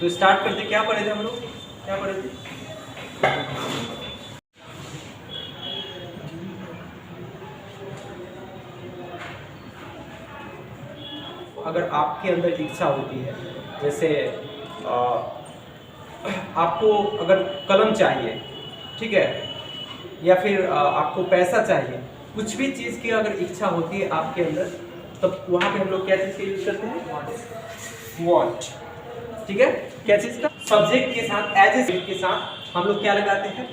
तो स्टार्ट करते, क्या पढ़े थे हम लोग, क्या पढ़े थे? अगर आपके अंदर इच्छा होती है, जैसे आपको अगर कलम चाहिए, ठीक है, या फिर आपको पैसा चाहिए, कुछ भी चीज़ की अगर इच्छा होती है आपके अंदर, तब वहाँ पे हम लोग क्या चीज़ का यूज करते हैं? वांट। ठीक है, क्या चीज़ का? सब्जेक्ट के साथ, एज ए सब्जेक्ट के साथ हम लोग क्या लगाते हैं?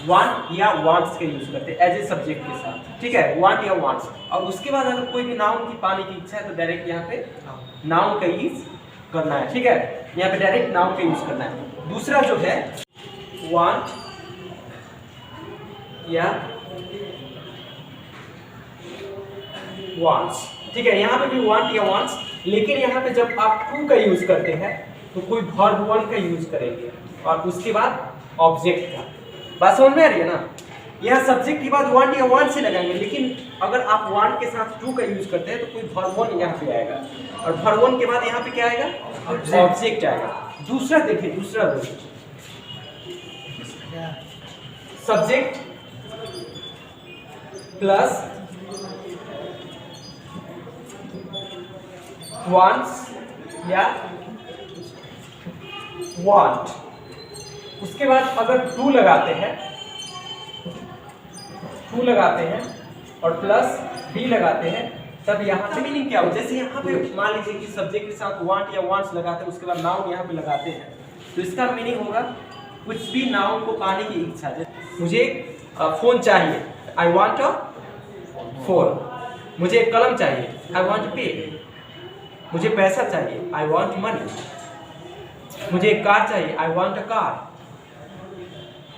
वांट या वांट्स का यूज करते हैं एज ए सब्जेक्ट के साथ। ठीक है, वांट या वांट्स। और उसके बाद अगर कोई भी नाउन की पाने की इच्छा है तो डायरेक्ट यहाँ पे नाउन का यूज करना है। ठीक है, यहाँ पे डायरेक्ट नाउन का यूज करना है। दूसरा जो है वांट या वांट्स। ठीक है, यहाँ पे भी वांट या वांट्स, लेकिन यहाँ पे जब आप टू का यूज करते हैं तो कोई वर्ब वन का यूज करेंगे और उसके बाद ऑब्जेक्ट का। बात समझ में आ रही है ना? यहाँ सब्जेक्ट के बाद वांट या वांट से लगाएंगे, लेकिन अगर आप वांट के साथ टू का यूज करते हैं तो कोई वर्ब वन यहाँ पे आएगा और वर्ब वन के बाद यहाँ पे क्या आएगा? ऑब्जेक्ट आएगा। दूसरा देखिए, दूसरा रूल, सब्जेक्ट प्लस वांट्स या वांट, उसके बाद अगर टू लगाते हैं, टू लगाते हैं और प्लस बी लगाते हैं, तब यहाँ से मीनिंग क्या हो? जैसे यहाँ पे मान लीजिए कि सब्जेक्ट के साथ वांट या वांट्स लगाते हैं, उसके बाद नाउन यहाँ पे लगाते हैं, तो इसका मीनिंग होगा कुछ भी नाउन को पाने की इच्छा। जैसे मुझे फोन चाहिए, आई वांट अ फोन। मुझे एक कलम चाहिए, आई वांट पे। मुझे पैसा चाहिए, आई वांट मनी। मुझे एक कार चाहिए, आई वांट अ कार।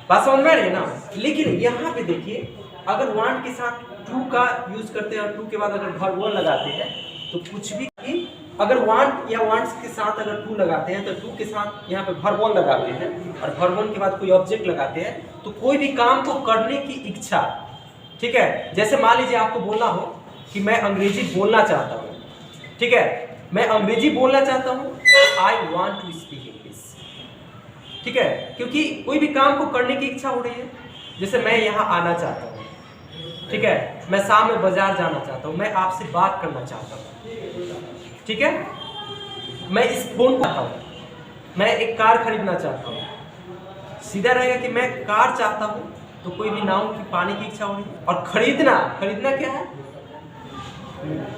बात समझ में आ रही है ना? लेकिन यहाँ पे देखिए, अगर वांट के साथ टू का यूज करते हैं और टू के बाद अगर वर्ब वन लगाते हैं तो कुछ भी, अगर वांट या वांट्स के साथ अगर टू लगाते हैं तो टू के साथ यहाँ पे वर्ब वन लगाते हैं और वर्ब वन के बाद कोई ऑब्जेक्ट लगाते हैं, तो कोई भी काम को करने की इच्छा। ठीक है, जैसे मान लीजिए आपको बोलना हो कि मैं अंग्रेजी बोलना चाहता हूँ। ठीक है, मैं अंग्रेजी बोलना चाहता हूँ, I want to speak English. ठीक है, क्योंकि कोई भी काम को करने की इच्छा हो रही है। जैसे मैं यहाँ आना चाहता हूँ, ठीक है, मैं शाम में बाजार जाना चाहता हूँ, मैं आपसे बात करना चाहता हूँ। ठीक है, मैं इस फोन को चाहता हूँ, मैं एक कार खरीदना चाहता हूँ। सीधा रहेगा कि मैं कार चाहता हूँ, तो कोई भी नाउन की पाने की इच्छा हो रही है। और खरीदना, खरीदना क्या है?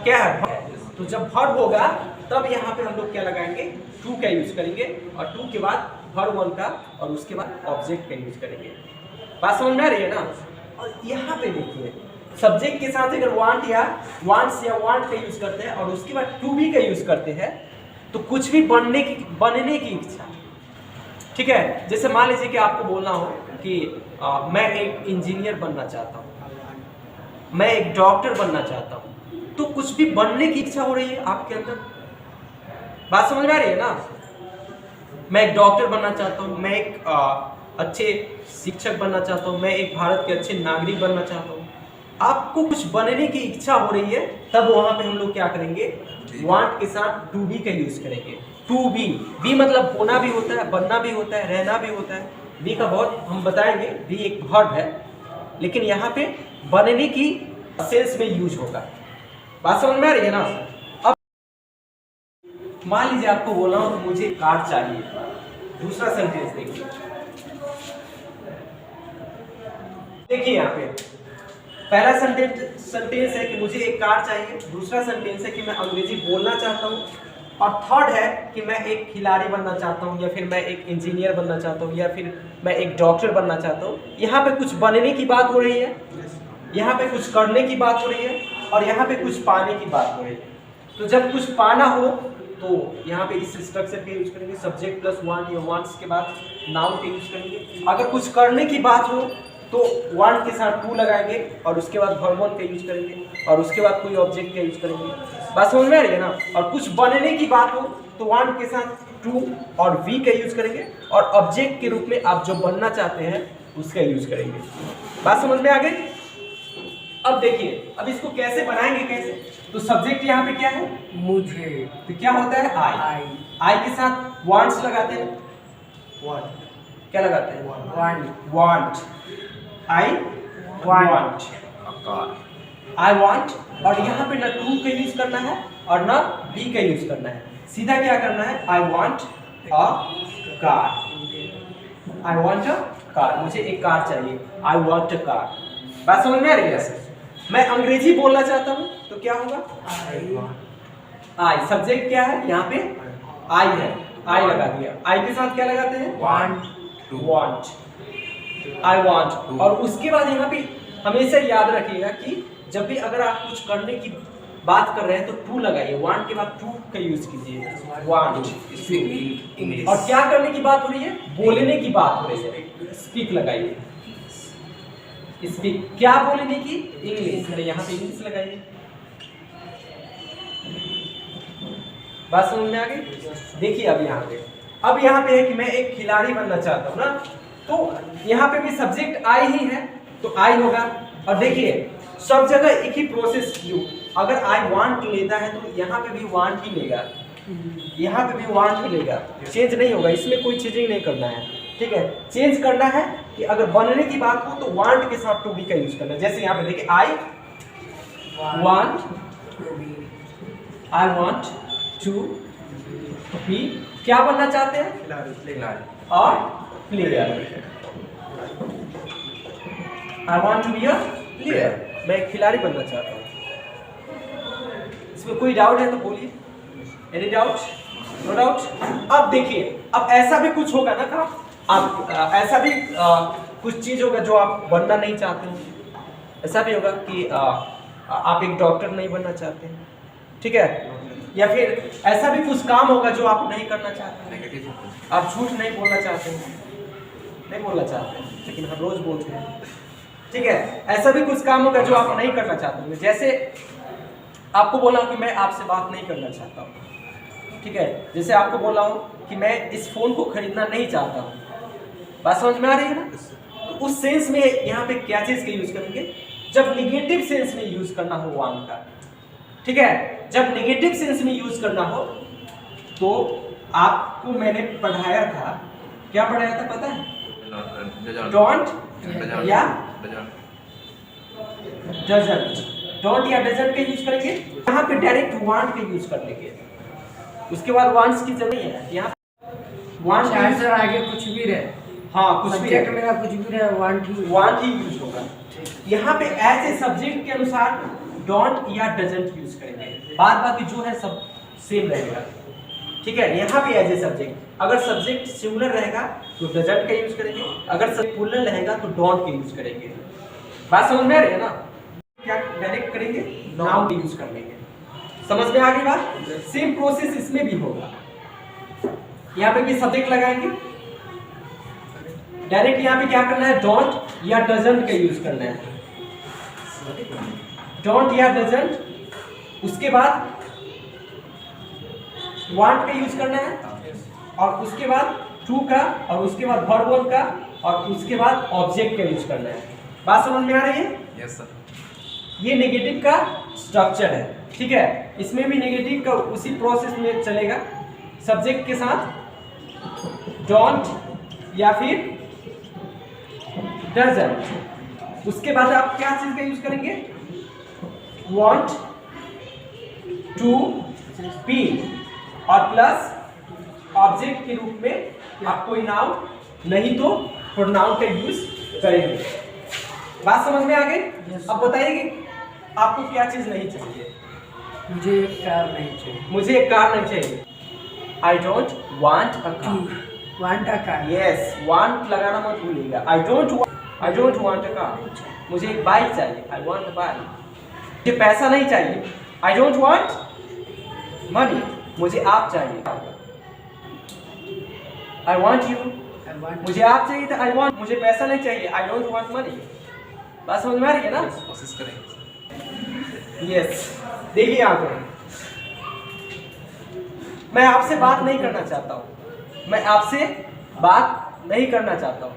क्या है? तो जब वर्ब होगा तब यहाँ पे हम लोग क्या लगाएंगे? टू का यूज करेंगे और टू के बाद वर्ब वन का और उसके बाद ऑब्जेक्ट का यूज करेंगे। बात समझ में आ रही है ना? और यहाँ पे देखिए, सब्जेक्ट के साथ अगर वांट या वांट्स या वांट का यूज करते हैं और उसके बाद टू भी का यूज करते हैं, तो कुछ भी बनने की इच्छा। ठीक है, जैसे मान लीजिए कि आपको बोलना हो कि मैं एक इंजीनियर बनना चाहता हूँ, मैं एक डॉक्टर बनना चाहता हूँ, तो कुछ भी बनने की इच्छा हो रही है आपके अंदर। बात समझ में आ रही है ना? मैं एक डॉक्टर बनना चाहता हूँ, मैं एक अच्छे शिक्षक बनना चाहता हूँ, मैं एक भारत के अच्छे नागरिक बनना चाहता हूँ। आपको कुछ बनने की इच्छा हो रही है, तब वहां पे हम लोग क्या करेंगे? वांट के साथ टू बी का यूज करेंगे। टू बी, बी मतलब होना भी होता है, बनना भी होता है, रहना भी होता है। बी का बहुत हम बताएंगे, बी एक वर्ब है, लेकिन यहाँ पे बनने की सेंस में यूज होगा। बात समझ में आ रही है ना? अब मान लीजिए आपको बोला हो तो मुझे कार चाहिए। दूसरा सेंटेंस देखिए, देखिए यहाँ पे पहला सेंटेंस है कि मुझे एक कार चाहिए, दूसरा सेंटेंस है कि मैं अंग्रेजी बोलना चाहता हूँ, और थर्ड है कि मैं एक खिलाड़ी बनना चाहता हूँ, या फिर मैं एक इंजीनियर बनना चाहता हूँ, या फिर मैं एक डॉक्टर बनना चाहता हूँ। यहाँ पे कुछ बनने की बात हो रही है, यहाँ पे कुछ करने की बात हो रही है, और यहाँ पे कुछ पाने की बात हो रही है। तो जब कुछ पाना हो तो यहाँ पे इस स्ट्रक्चर का यूज करेंगे, सब्जेक्ट प्लस वांट या वांट्स के बाद नाउन का यूज करेंगे। अगर कुछ करने की बात हो तो वांट के साथ टू लगाएंगे और उसके बाद वर्ब वन का यूज करेंगे और उसके बाद कोई ऑब्जेक्ट का यूज करेंगे। बात समझ में आ रही है ना? और कुछ बनने की बात हो तो वांट के साथ टू और वी का यूज करेंगे और ऑब्जेक्ट के रूप में आप जो बनना चाहते हैं उसका यूज करेंगे। बात समझ में आ गई? अब देखिए, अब इसको कैसे बनाएंगे, कैसे? तो सब्जेक्ट यहाँ पे क्या है? मुझे। तो क्या होता है? आई। आई के साथ वांट्स लगाते हैं, क्या लगाते हैं? Want. I want, I want. और यहाँ पे ना टू का यूज करना है और ना बी का यूज करना है, सीधा क्या करना है? I want a car, I want a car, मुझे एक कार चाहिए, आई वांट अ कार। बात समझ में आ रही है? मैं अंग्रेजी बोलना चाहता हूँ तो क्या होगा? आई। सब्जेक्ट क्या है यहाँ पे? आई है, आई लगा दिया। आई के साथ क्या लगाते हैं? Want, I want. और उसके बाद यहाँ पे हमेशा याद रखिएगा कि जब भी अगर आप कुछ करने की बात कर रहे हैं तो टू लगाइए, वांट के बाद टू का यूज कीजिए, वांट। और क्या करने की बात हो रही है? बोलने की बात हो रही है, स्पीक लगाइए, स्पीक। क्या बोलने की? इंग्लिश। अरे यहाँ पे इंग्लिश लगाइए। बात समझ में आ गई? देखिए अब यहाँ पे है कि मैं एक खिलाड़ी बनना चाहता हूँ ना, तो यहाँ पे भी सब्जेक्ट आई ही है तो आई होगा। और देखिए सब जगह एक ही प्रोसेस यू, अगर आई वांट लेता है तो यहाँ पे भी वांट ही लेगा, यहाँ पे भी वांट ही लेगा, चेंज नहीं होगा, इसमें कोई चेंजिंग नहीं करना है। ठीक है, चेंज करना है कि अगर बनने की बात हो तो वांट के साथ टू बी का यूज करना है। जैसे यहाँ पे देखिए आई वांट टू बी, क्या बनना चाहते हैं? और player. I want to be a player, मैं एक खिलाड़ी बनना चाहता हूँ। इसमें कोई डाउट है तो बोलिए। Any doubt? No doubt. अब देखिए, अब ऐसा भी कुछ होगा ना काम, आप ऐसा भी कुछ चीज होगा जो आप बनना नहीं चाहते हो। ऐसा भी होगा कि आप एक डॉक्टर नहीं बनना चाहते हैं, ठीक है? या फिर ऐसा भी कुछ काम होगा जो आप नहीं करना चाहते, आप झूठ नहीं बोलना चाहते हैं, नहीं बोलना चाहते हैं लेकिन हम रोज बोलते हैं, ठीक है? ऐसा भी कुछ काम होगा जो आप नहीं करना चाहते हैं। जैसे आपको बोला कि मैं आपसे बात नहीं करना चाहता हूँ, ठीक है? जैसे आपको बोला हूँ कि मैं इस फोन को खरीदना नहीं चाहता हूँ। बात समझ में आ रही है ना? तो उस सेंस में यहाँ पे क्या चीज का यूज करेंगे? जब निगेटिव सेंस में यूज करना हो वांट का, ठीक है? जब निगेटिव सेंस में यूज करना हो तो आपको मैंने पढ़ाया था, क्या पढ़ाया था पता है? डोंट या डजंट। डोंट या डजंट का यूज करेंगे, यहाँ पे डायरेक्ट वांट का यूज कर लेंगे, उसके बाद वांट्स की जरूरत नहीं है। यहाँ वांट आंसर आगे कुछ भी रहे, हाँ कुछ भी सब्जेक्ट मेरा कुछ भी रहे, वांट ही यूज होगा। यहाँ पे एज ए सब्जेक्ट के अनुसार डोंट या डजंट यूज करेंगे, बाद बाकी जो है सब सेम रहेगा, ठीक है? यहाँ पे एज ए सब्जेक्ट, अगर सब्जेक्ट सिंगुलर रहेगा तो डजंट का यूज करेंगे, अगर सब्जेक्ट प्लूरल रहेगा तो डोंट का यूज करेंगे। बात समझ में आ रही है ना? क्या डायरेक्ट करेंगे? नाउन का यूज कर लेंगे। समझ में आ गई बात? सेम प्रोसेस इसमें भी होगा। यहाँ पे भी सब्जेक्ट लगाएंगे, डायरेक्ट यहाँ पे क्या करना है? डोंट या डजंट का यूज करना है, डोंट या डजंट। उसके बाद वांट का यूज करना है, और उसके बाद टू का, और उसके बाद वर्ब वन का, और उसके बाद ऑब्जेक्ट का यूज करना है। बात समझ में आ रही है? Yes sir. ये नेगेटिव का स्ट्रक्चर है, ठीक है? इसमें भी नेगेटिव का उसी प्रोसेस में चलेगा, सब्जेक्ट के साथ डोंट या फिर डजंट। उसके बाद आप क्या चीज का यूज करेंगे? वांट टू बी, और प्लस ऑब्जेक्ट के रूप में आप कोई नाउन नहीं तो प्रोनाउन का यूज करेंगे। बात समझ में आ गई? अब बताइए कि आपको क्या चीज नहीं चाहिए? मुझे एक कार नहीं चाहिए। मुझे एक कार नहीं चाहिए। आई don't want a car. Want a car. Yes, want लगाना मत भूलिएगा। आई डोंट वांट अ कार। मुझे एक बाइक चाहिए। I want a bike. मुझे पैसा नहीं चाहिए। आई डोंट वांट मनी। मुझे आप चाहिए। I want you. मुझे आप चाहिए था। आई वांट, मुझे पैसा नहीं चाहिए। आई डोंट वांट मनी। बात समझ में आ रही है ना? कोशिश करेंगे। यस, देखिए यहाँ पे मैं आपसे बात नहीं करना चाहता हूँ, मैं आपसे बात नहीं करना चाहता हूँ।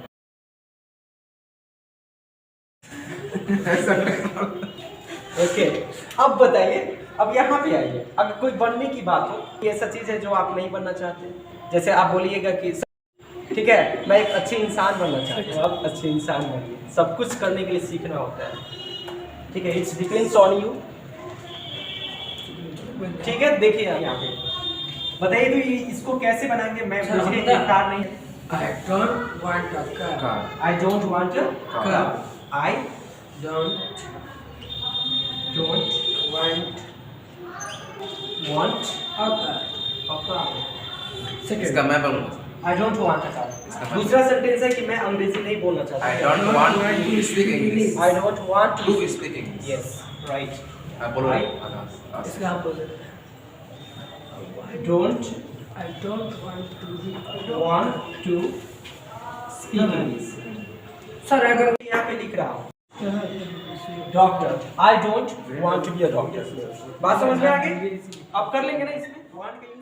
ओके, अब बताइए, अब यहाँ पे आइए, अगर कोई बनने की बात हो, ये ऐसा चीज़ है जो आप नहीं बनना चाहते, जैसे आप बोलिएगा कि ठीक है मैं एक अच्छे इंसान बनना चाहता हूँ, आप अच्छे इंसान बनिए। सब कुछ करने के लिए सीखना होता है, ठीक है, इट्स डिपेंड्स ऑन यू। ठीक है, देखिए यहाँ पे बताइए तो ये इसको कैसे बनाएंगे, मैं सर, मुझे हमदा। एक कार नहीं है। I don't want a car. car I don't want Car. I Don't don't want want a car. A car. इसका मैं बोलूँगा आई डोंट वांट अ कार। इसका मतलब- दूसरा सेंटेंस है कि मैं अंग्रेजी नहीं बोलना चाहता। I don't want to speak English I don't want to speak English yes right. बोलो I- इसका आप बोलो। I don't I don't want to be a want to speak English. Sir अगर यहाँ पे लिख रहा हूँ doctor, I don't want to be a doctor. बात समझ में आ गई? अब कर लेंगे ना इसमें वांट के